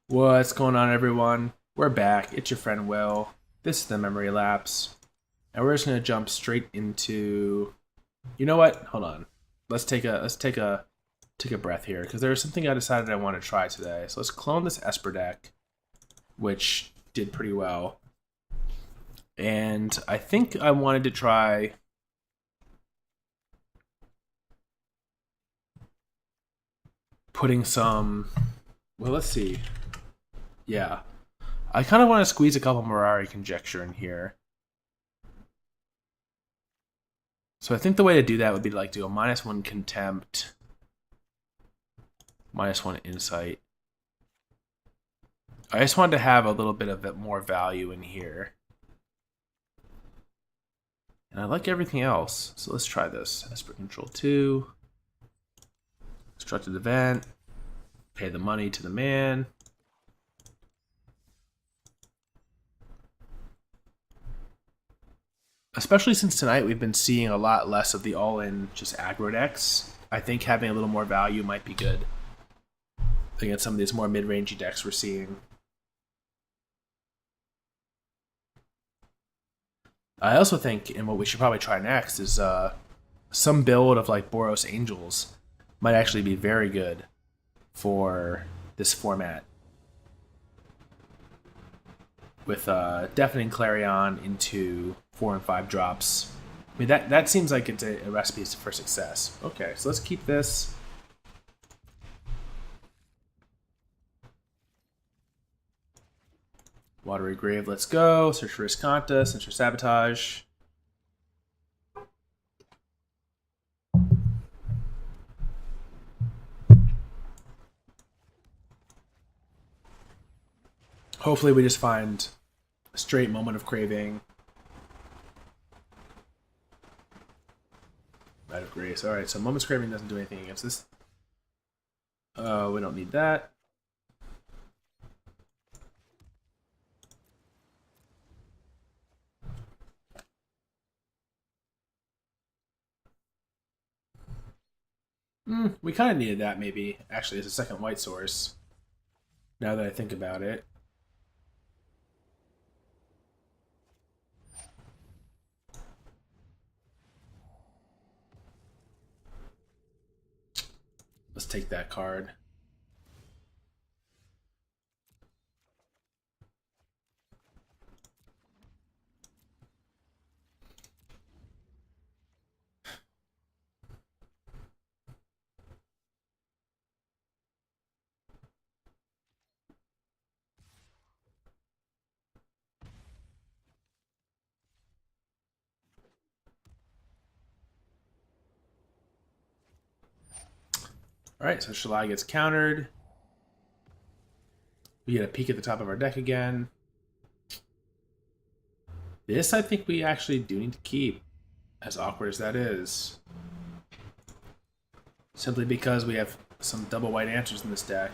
What's going on, everyone? We're back. It's your friend Will. This is the memory lapse, and we're just gonna jump straight into. You know what? Hold on. Let's take a breath here because there's something I decided I want to try today. So let's clone this Esper deck, which did pretty well, and I think I wanted to try. Putting some. Well, let's see. Yeah, I kind of want to squeeze a couple Mirari Conjecture in here. So I think the way to do that would be to like do a -1 Contempt, -1 Insight. I just wanted to have a little bit of it more value in here. And I like everything else. So let's try this. Esper Control 2. Constructed event. Pay the money to the man. Especially since tonight we've been seeing a lot less of the all-in just aggro decks. I think having a little more value might be good against some of these more mid-rangey decks we're seeing. I also think, and what we should probably try next is some build of like Boros Angels might actually be very good for this format. With Deafening Clarion into 4 and 5 drops. I mean, that seems like it's a recipe for success. Okay, so let's keep this. Watery Grave, let's go. Search for Riscanta, search for Sabotage. Hopefully we just find a straight Moment of Craving. Night of Grace. Alright, so Moment's Craving doesn't do anything against this. We don't need that. We kind of needed that, maybe. Actually, as a second white source. Now that I think about it. Let's take that card. Alright, so Shalai gets countered. We get a peek at the top of our deck again. This I think we actually do need to keep, as awkward as that is. Simply because we have some double white answers in this deck.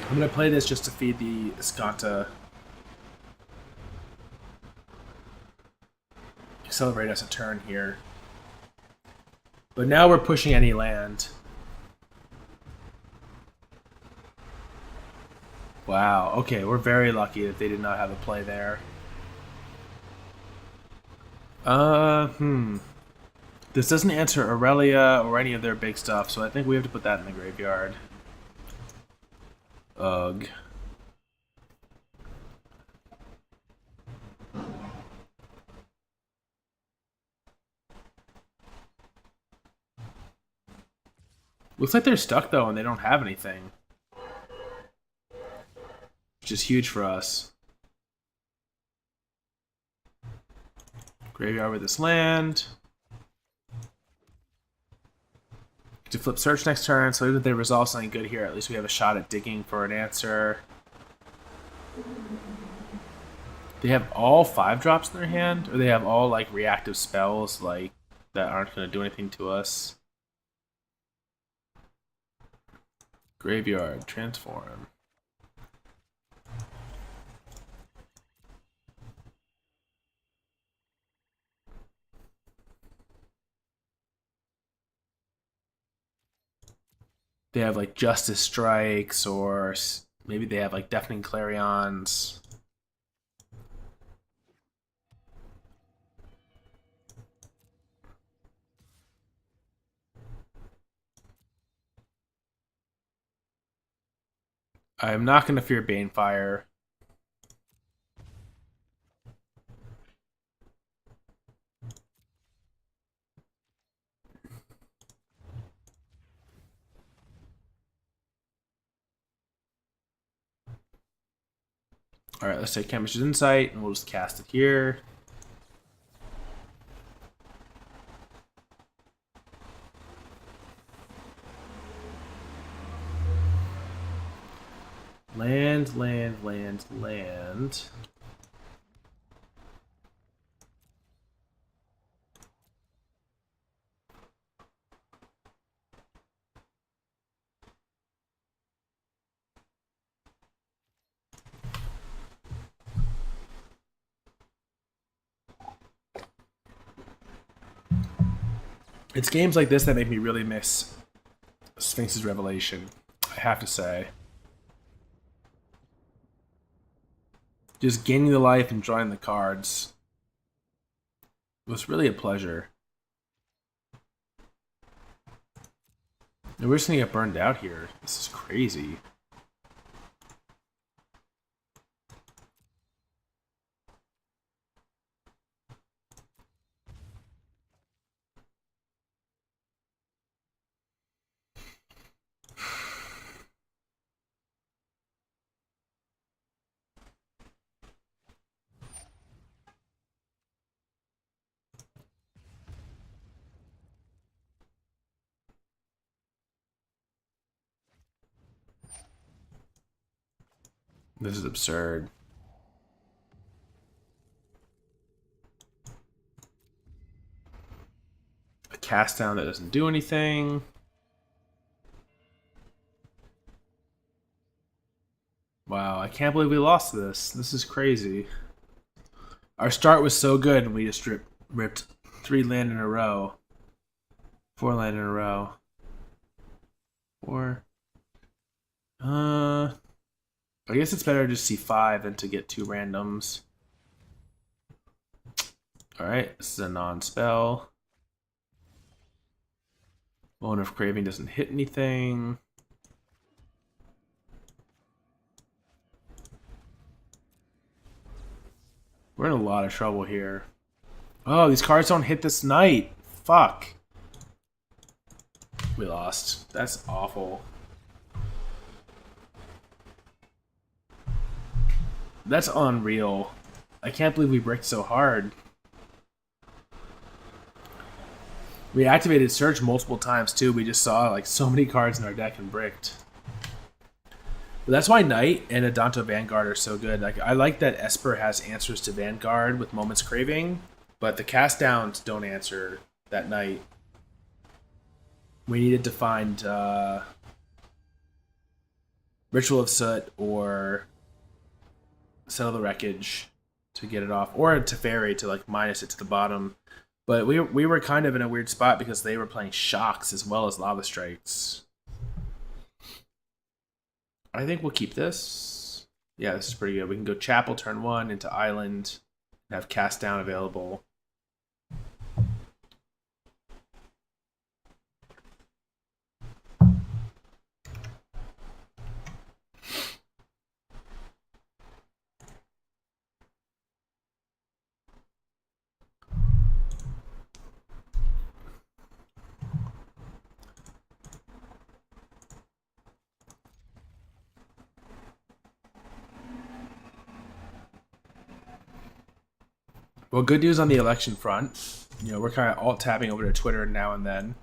I'm going to play this just to feed the Escanta. Accelerate us a turn here. But now we're pushing any land. Wow, okay, we're very lucky that they did not have a play there. This doesn't answer Aurelia or any of their big stuff, so I think we have to put that in the graveyard. Ugh. Looks like they're stuck though and they don't have anything. Which is huge for us. Graveyard with this land. To flip search next turn, so even if they resolve something good here, at least we have a shot at digging for an answer. They have all 5 drops in their hand, or they have all like reactive spells like that aren't going to do anything to us. Graveyard, transform. they have like Justice Strikes, or maybe they have like Deafening Clarions. I'm not going to fear Banefire. Alright, let's take Chemist's Insight, and we'll just cast it here. Land, land, land, land. It's games like this that make me really miss Sphinx's Revelation, I have to say. Just gaining the life and drawing the cards was really a pleasure. And we're just gonna get burned out here. This is crazy. This is absurd. A cast down that doesn't do anything. Wow, I can't believe we lost this. This is crazy. Our start was so good, and we just ripped 3 land in a row. 4 land in a row. 4. I guess it's better to just see 5 than to get 2 randoms. Alright, this is a non-spell. Moment of Craving doesn't hit anything. We're in a lot of trouble here. Oh, these cards don't hit this night. Fuck. We lost. That's awful. That's unreal. I can't believe we bricked so hard. We activated Search multiple times too. We just saw like so many cards in our deck and bricked. But that's why Knight and Adanto Vanguard are so good. Like I like that Esper has answers to Vanguard with Moment's Craving, but the cast downs don't answer that Knight. We needed to find Ritual of Soot or Settle the Wreckage to get it off, or Teferi to like minus it to the bottom. But we were kind of in a weird spot because they were playing Shocks as well as Lava Strikes. I think we'll keep this. Yeah, this is pretty good. We can go Chapel turn 1 into Island and have Cast Down available. Well, good news on the election front. You know, we're kind of alt-tabbing over to Twitter now and then.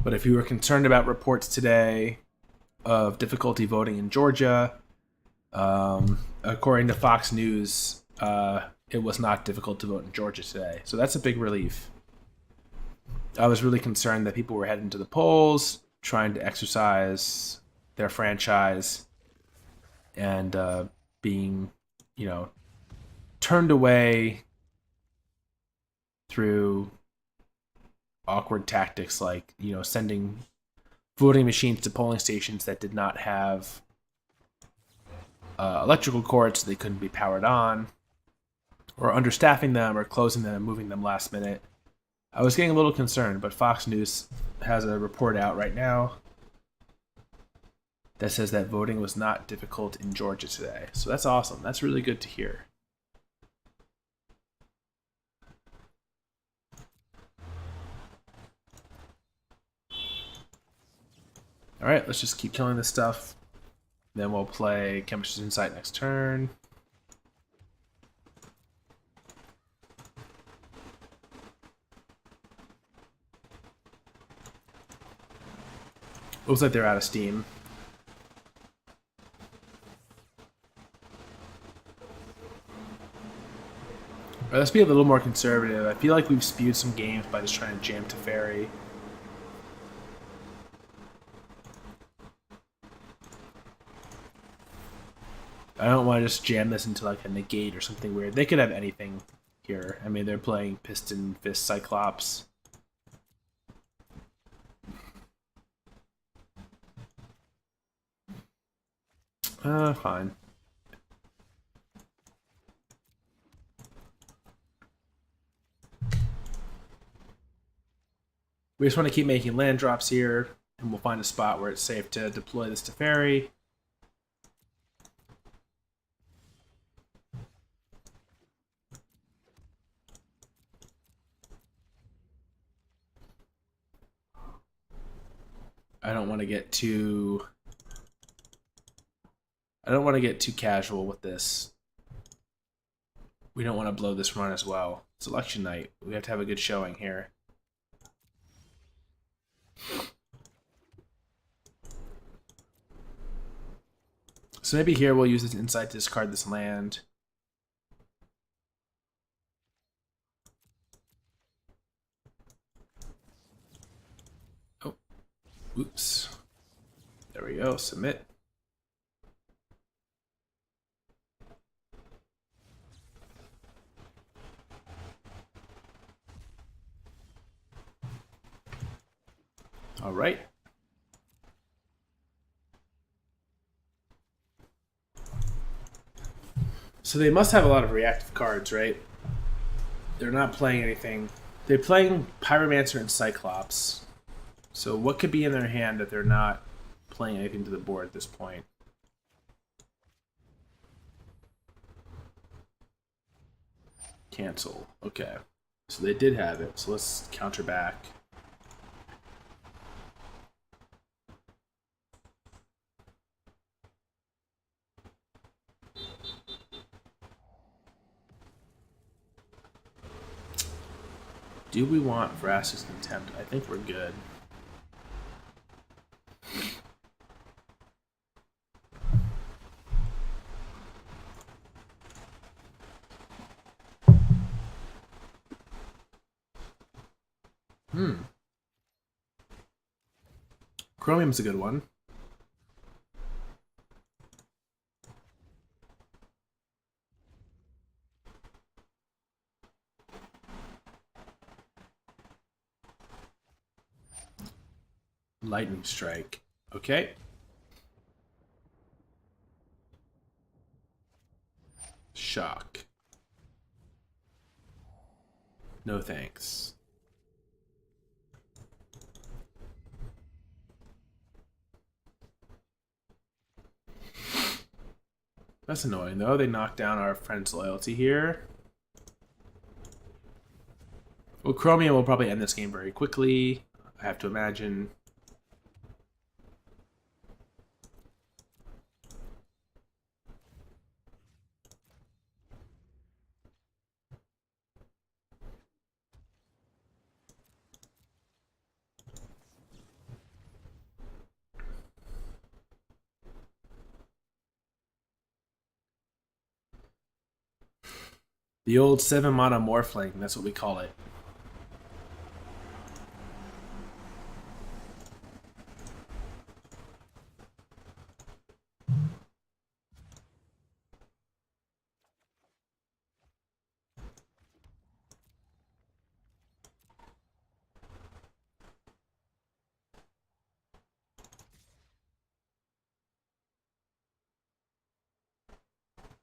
But if you were concerned about reports today of difficulty voting in Georgia, according to Fox News, it was not difficult to vote in Georgia today. So that's a big relief. I was really concerned that people were heading to the polls, trying to exercise their franchise, and being, you know, turned away through awkward tactics like, you know, sending voting machines to polling stations that did not have electrical cords, so they couldn't be powered on, or understaffing them, or closing them and moving them last minute. I was getting a little concerned, but Fox News has a report out right now that says that voting was not difficult in Georgia today. So that's awesome. That's really good to hear. All right, let's just keep killing this stuff. Then we'll play Chemistry's Insight next turn. Looks like they're out of steam. All right, let's be a little more conservative. I feel like we've spewed some games by just trying to jam Teferi. I don't want to just jam this into like a negate or something weird. They could have anything here. I mean, they're playing Piston, Fist, Cyclops. Fine. We just want to keep making land drops here, and we'll find a spot where it's safe to deploy this Teferi. I don't want to get too casual with this. We don't want to blow this run as well. It's election night. We have to have a good showing here. So maybe here we'll use this insight to discard this land. Oh, oops. There we go, submit. All right. So they must have a lot of reactive cards, right? They're not playing anything. They're playing Pyromancer and Cyclops. So what could be in their hand that they're not playing anything to the board at this point? Cancel. Okay. So they did have it. So let's counter back. Do we want Vraska's Contempt? I think we're good. Chromium's a good one. Lightning Strike. Okay. Shock. No thanks. That's annoying, though. They knocked down our friend's loyalty here. Well, Chromium will probably end this game very quickly, I have to imagine. The old 7-mana Morphling, that's what we call it.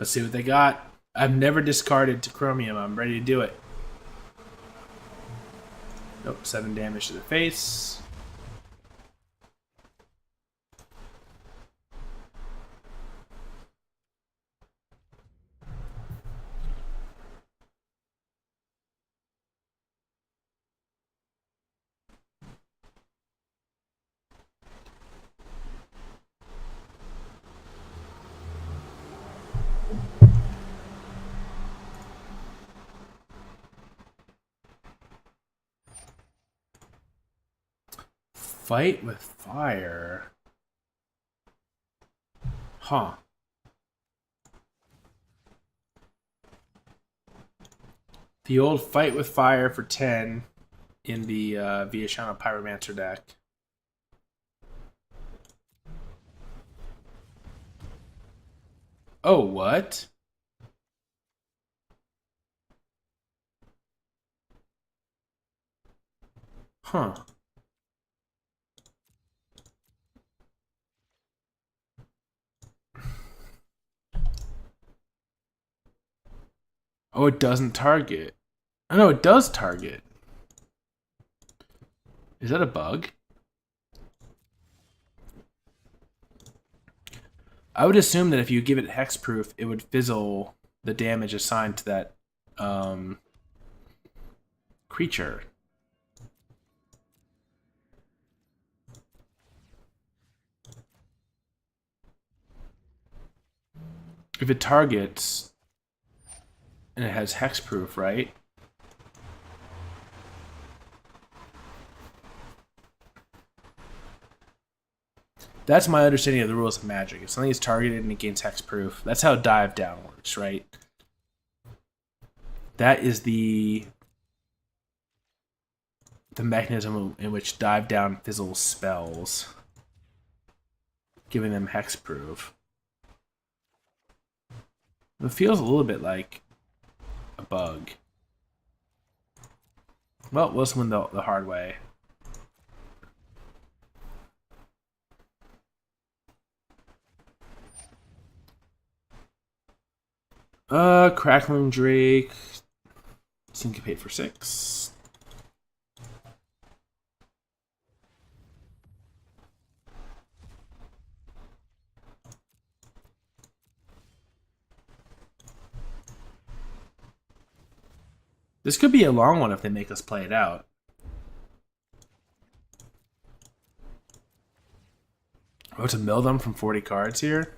Let's see what they got. I've never discarded to Chromium. I'm ready to do it. Nope, 7 damage to the face. Fight with fire. Huh. The old fight with fire for 10 in the Viashana Pyromancer deck. Oh, what? Huh. Oh, it doesn't target. Oh, no, it does target. Is that a bug? I would assume that if you give it hexproof, it would fizzle the damage assigned to that creature. If it targets and it has hexproof, right? That's my understanding of the rules of Magic. If something is targeted and it gains hexproof, that's how dive down works, right? That is the mechanism in which dive down fizzles spells, giving them hexproof. It feels a little bit like a bug. Well, let's win the hard way. Crackling Drake. Syncopate for 6. This could be a long one if they make us play it out. Oh, to mill them from 40 cards here?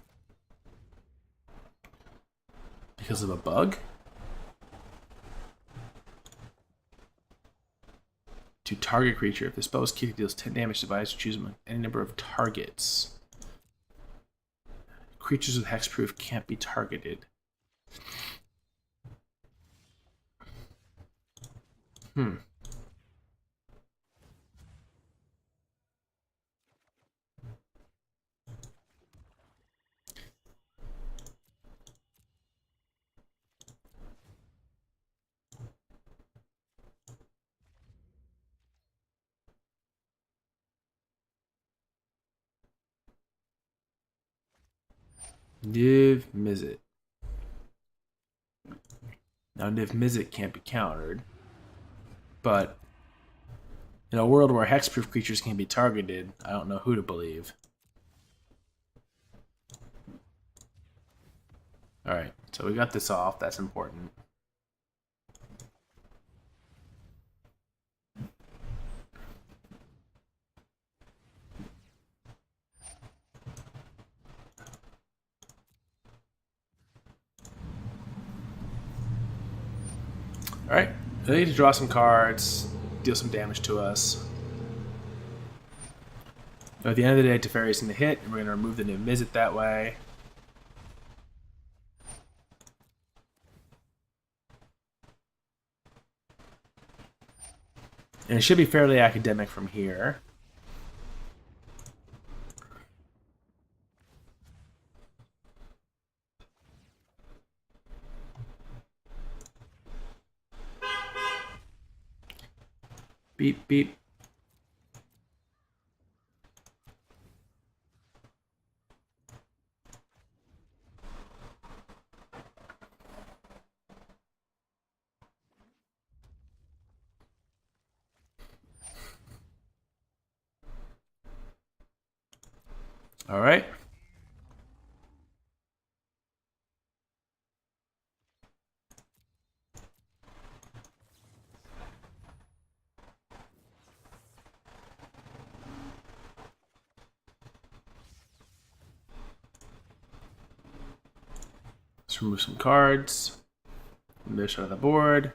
Because of a bug? To target creature. If the spell is key, it deals 10 damage to device, choose among any number of targets. Creatures with hexproof can't be targeted. Niv Mizzet. Now, Niv Mizzet can't be countered, but in a world where hexproof creatures can be targeted, I don't know who to believe. Alright, so we got this off. That's important. Alright, they need to draw some cards, deal some damage to us. So at the end of the day, Teferi's going to hit, and we're going to remove the Niv Mizzet that way. And it should be fairly academic from here. Beep, beep. All right. Let's remove some cards. Move this out of the board.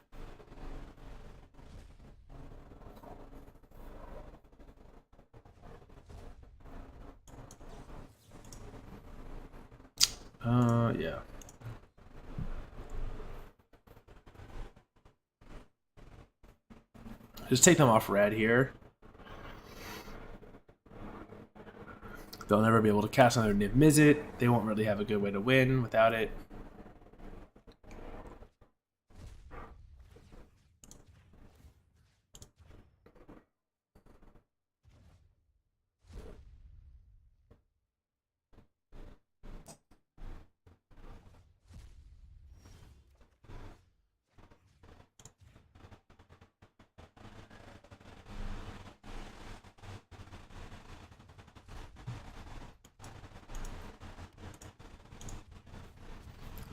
Yeah. Just take them off red here. They'll never be able to cast another Niv Mizzet. They won't really have a good way to win without it.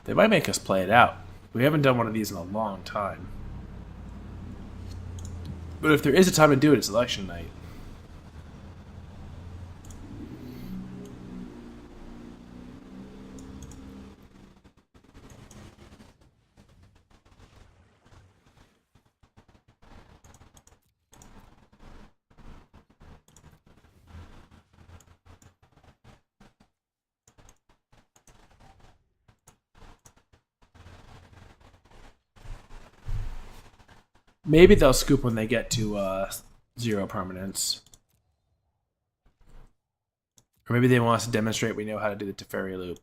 They might make us play it out. We haven't done one of these in a long time. But if there is a time to do it, it's election night. Maybe they'll scoop when they get to 0 permanence. Or maybe they want us to demonstrate we know how to do the Teferi loop.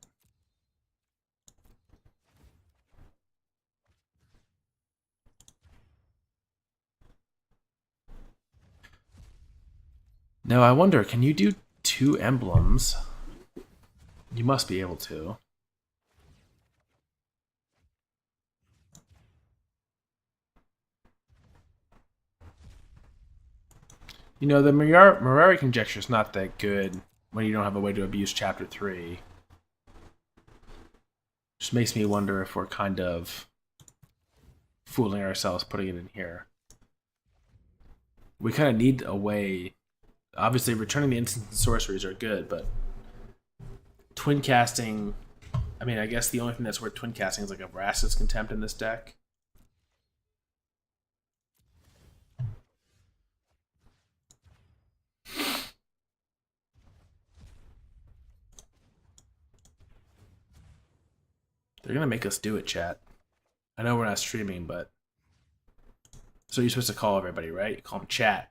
Now I wonder, can you do 2 emblems? You must be able to. You know, the Mirari conjecture is not that good when you don't have a way to abuse Chapter 3. Just makes me wonder if we're kind of fooling ourselves putting it in here. We kind of need a way. Obviously, returning the instants and sorceries are good, but twin casting... I mean, I guess the only thing that's worth twin casting is like a Vraska's Contempt in this deck. They're gonna make us do it, chat. I know we're not streaming, but... So you're supposed to call everybody, right? You call them chat.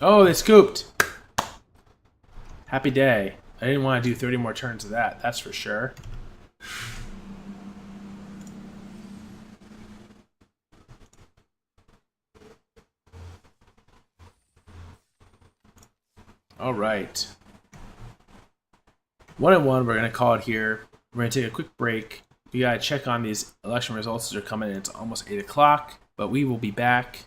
Oh, they scooped! Happy day. I didn't want to do 30 more turns of that, that's for sure. All right. 1-1, we're going to call it here. We're going to take a quick break. We got to check on these election results as they're coming in. It's almost 8 o'clock, but we will be back.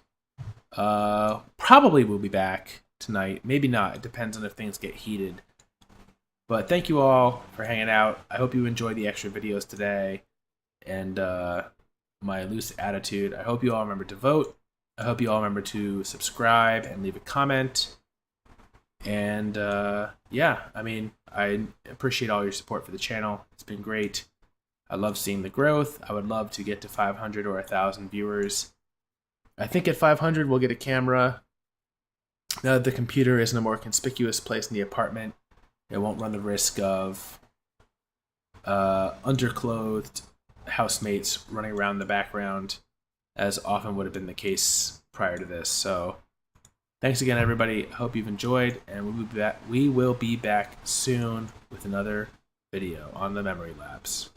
Probably we'll be back tonight. Maybe not. It depends on if things get heated. But thank you all for hanging out. I hope you enjoyed the extra videos today and my loose attitude. I hope you all remember to vote. I hope you all remember to subscribe and leave a comment. And yeah, I mean, I appreciate all your support for the channel. It's been great. I love seeing the growth. I would love to get to 500 or 1,000 viewers. I think at 500 we'll get a camera. Now that the computer is in a more conspicuous place in the apartment, it won't run the risk of underclothed housemates running around in the background, as often would have been the case prior to this. So thanks again, everybody. Hope you've enjoyed, and we will be back soon with another video on the Memory Lapse.